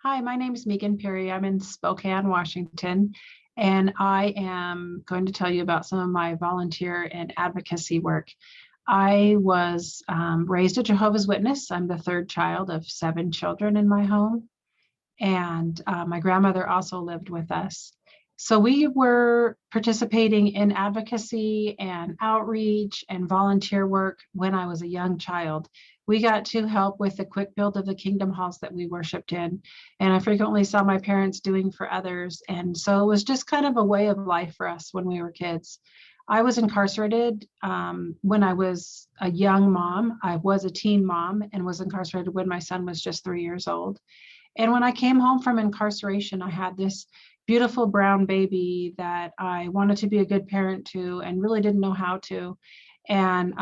Hi, my name is Megan Pirie. I'm in Spokane, Washington, and I am going to tell you about some of my volunteer and advocacy work. I was raised a Jehovah's Witness. I'm the third child of 7 children in my home, and my grandmother also lived with us. So we were participating in advocacy and outreach and volunteer work when I was a young child. We got to help with the quick build of the kingdom halls that we worshiped in, and I frequently saw my parents doing for others. And so it was just kind of a way of life for us when we were kids. I was incarcerated when I was a young mom. I was a teen mom and was incarcerated when my son was just 3 years old. And when I came home from incarceration, I had this beautiful brown baby that I wanted to be a good parent to and really didn't know how to. And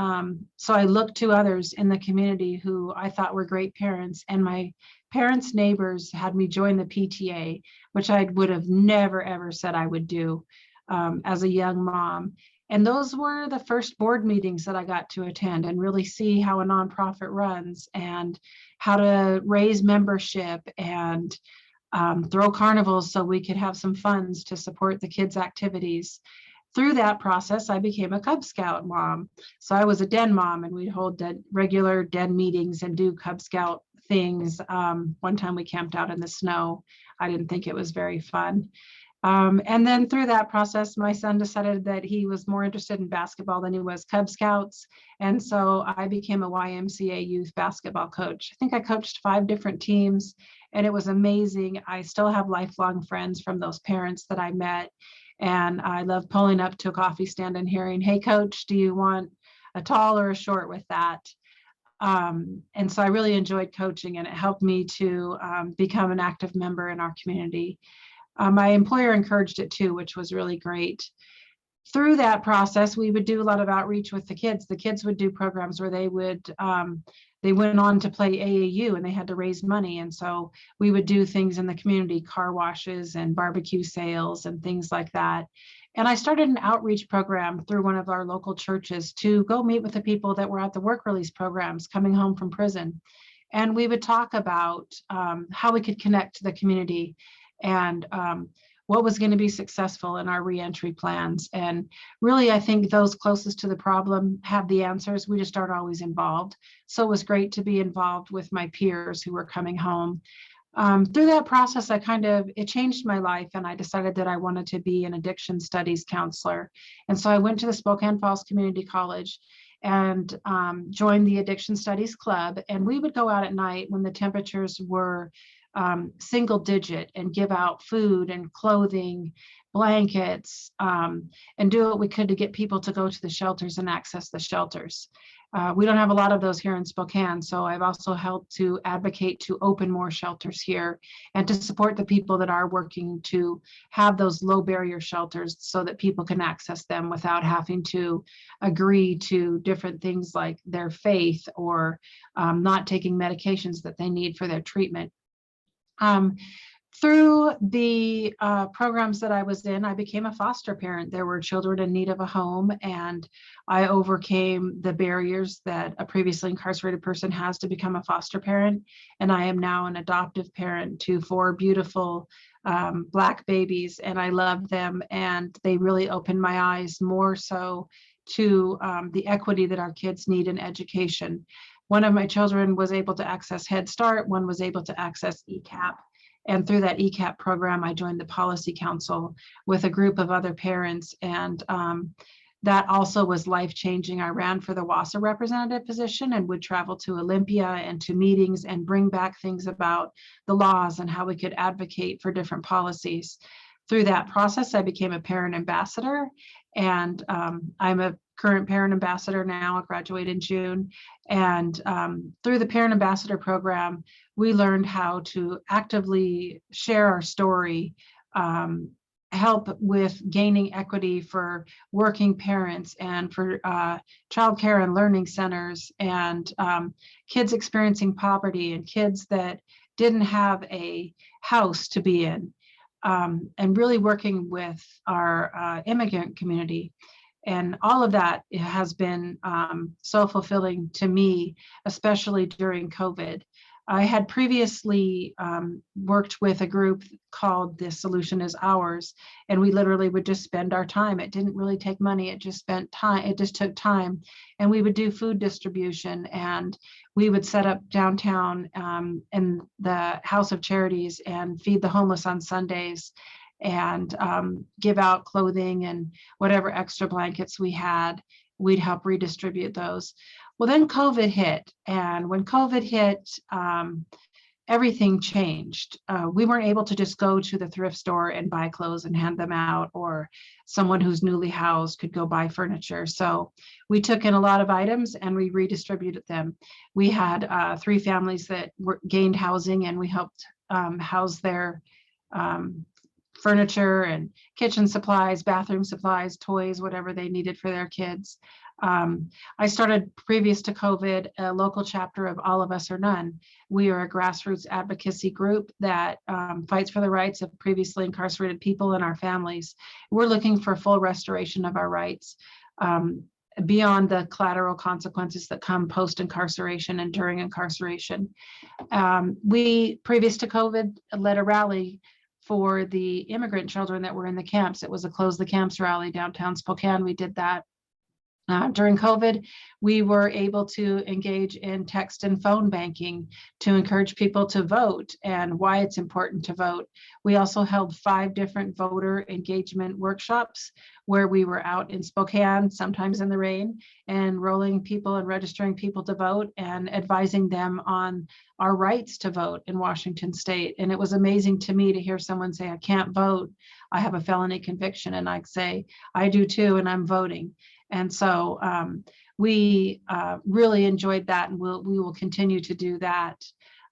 so I looked to others in the community who I thought were great parents. And my parents' neighbors had me join the PTA, which I would have never, ever said I would do as a young mom. And those were the first board meetings that I got to attend and really see how a nonprofit runs and how to raise membership and throw carnivals so we could have some funds to support the kids' activities. Through that process, I became a Cub Scout mom. So I was a den mom, and we'd hold regular den meetings and do Cub Scout things. One time we camped out in the snow. I didn't think it was very fun. And then through that process, my son decided that he was more interested in basketball than he was Cub Scouts. And so I became a YMCA youth basketball coach. I think I coached 5 different teams, and it was amazing. I still have lifelong friends from those parents that I met. And I love pulling up to a coffee stand and hearing, "Hey, coach, do you want a tall or a short with that?" And so I really enjoyed coaching, and it helped me to become an active member in our community. My employer encouraged it too, which was really great. Through that process, we would do a lot of outreach with the kids. The kids would do programs where they went on to play AAU and they had to raise money. And so we would do things in the community, car washes and barbecue sales and things like that. And I started an outreach program through one of our local churches to go meet with the people that were at the work release programs coming home from prison. And we would talk about how we could connect to the community and what was going to be successful in our reentry plans. And really, I think those closest to the problem have the answers. We just aren't always involved. So it was great to be involved with my peers who were coming home. Through that process, it changed my life, and I decided that I wanted to be an addiction studies counselor. And so I went to the Spokane Falls Community College and joined the Addiction Studies Club. And we would go out at night when the temperatures were single digit and give out food and clothing, blankets, and do what we could to get people to go to the shelters and access the shelters. We don't have a lot of those here in Spokane, so I've also helped to advocate to open more shelters here and to support the people that are working to have those low barrier shelters so that people can access them without having to agree to different things like their faith or not taking medications that they need for their treatment. Through the programs that I was in, I became a foster parent. There were children in need of a home, and I overcame the barriers that a previously incarcerated person has to become a foster parent. And I am now an adoptive parent to 4 beautiful Black babies, and I love them. And they really opened my eyes more so to the equity that our kids need in education. One of my children was able to access Head Start, one was able to access ECEAP. And through that ECEAP program, I joined the Policy Council with a group of other parents. And that also was life-changing. I ran for the WASA representative position and would travel to Olympia and to meetings and bring back things about the laws and how we could advocate for different policies. Through that process, I became a parent ambassador, and I'm a current parent ambassador now. I graduated in June. And through the parent ambassador program, we learned how to actively share our story, help with gaining equity for working parents and for childcare and learning centers and kids experiencing poverty and kids that didn't have a house to be in, and really working with our immigrant community. And all of that has been so fulfilling to me, especially during COVID. I had previously worked with a group called The Solution Is Ours, and we literally would just spend our time. It didn't really take money. It just spent time. It just took time. And we would do food distribution, and we would set up downtown in the House of Charities and feed the homeless on Sundays, and give out clothing and whatever extra blankets we had. We'd help redistribute those. Well, then COVID hit, and when COVID hit, everything changed. We weren't able to just go to the thrift store and buy clothes and hand them out, or someone who's newly housed could go buy furniture. So we took in a lot of items and we redistributed them. We had 3 families that gained housing, and we helped house their furniture and kitchen supplies, bathroom supplies, toys, whatever they needed for their kids. I started, previous to COVID, a local chapter of All of Us or None. We are a grassroots advocacy group that fights for the rights of previously incarcerated people and our families. We're looking for full restoration of our rights, beyond the collateral consequences that come post-incarceration and during incarceration. We, previous to COVID, led a rally for the immigrant children that were in the camps. It was a Close the Camps rally downtown Spokane. We did that. During COVID, we were able to engage in text and phone banking to encourage people to vote and why it's important to vote. We also held 5 different voter engagement workshops where we were out in Spokane, sometimes in the rain, and enrolling people and registering people to vote and advising them on our rights to vote in Washington state. And it was amazing to me to hear someone say, I can't vote, I have a felony conviction. And I'd say, I do too, and I'm voting. And so we really enjoyed that, and we will continue to do that.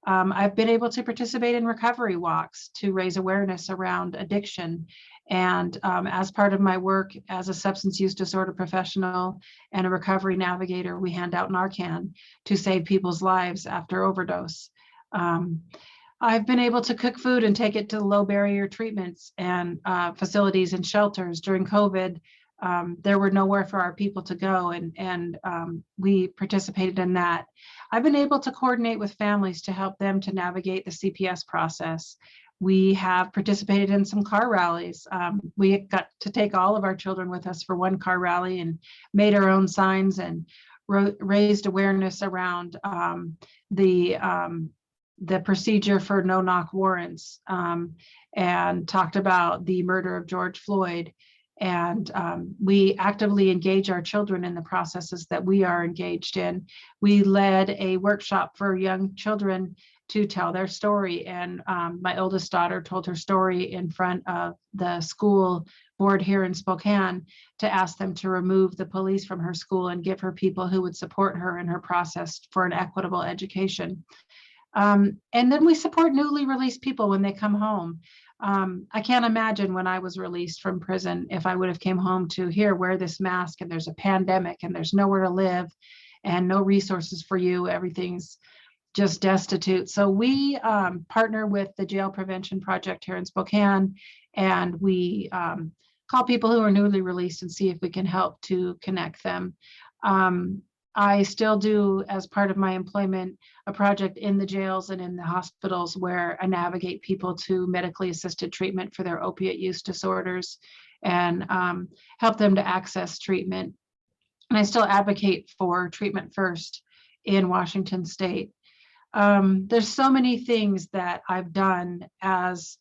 I've been able to participate in recovery walks to raise awareness around addiction. And as part of my work as a substance use disorder professional and a recovery navigator, we hand out Narcan to save people's lives after overdose. I've been able to cook food and take it to low barrier treatments and facilities and shelters. During COVID, there were nowhere for our people to go, and we participated in that. I've been able to coordinate with families to help them to navigate the CPS process. We have participated in some car rallies. We got to take all of our children with us for one car rally and made our own signs and raised awareness around the procedure for no-knock warrants, and talked about the murder of George Floyd. And we actively engage our children in the processes that we are engaged in. We led a workshop for young children to tell their story. And my oldest daughter told her story in front of the school board here in Spokane to ask them to remove the police from her school and give her people who would support her in her process for an equitable education. And then we support newly released people when they come home. I can't imagine when I was released from prison if I would have came home to here, wear this mask, and there's a pandemic and there's nowhere to live and no resources for you. Everything's just destitute. So we partner with the Jail Prevention Project here in Spokane, and we call people who are newly released and see if we can help to connect them. I still do, as part of my employment, a project in the jails and in the hospitals where I navigate people to medically assisted treatment for their opiate use disorders and help them to access treatment. And I still advocate for treatment first in Washington state. There's so many things that I've done as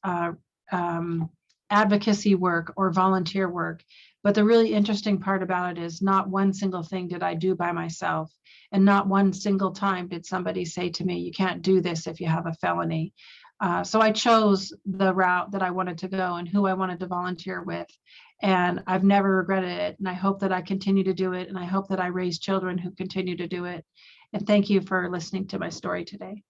advocacy work or volunteer work. But the really interesting part about it is not one single thing did I do by myself, and not one single time did somebody say to me, you can't do this if you have a felony. So I chose the route that I wanted to go and who I wanted to volunteer with. And I've never regretted it. And I hope that I continue to do it. And I hope that I raise children who continue to do it. And thank you for listening to my story today.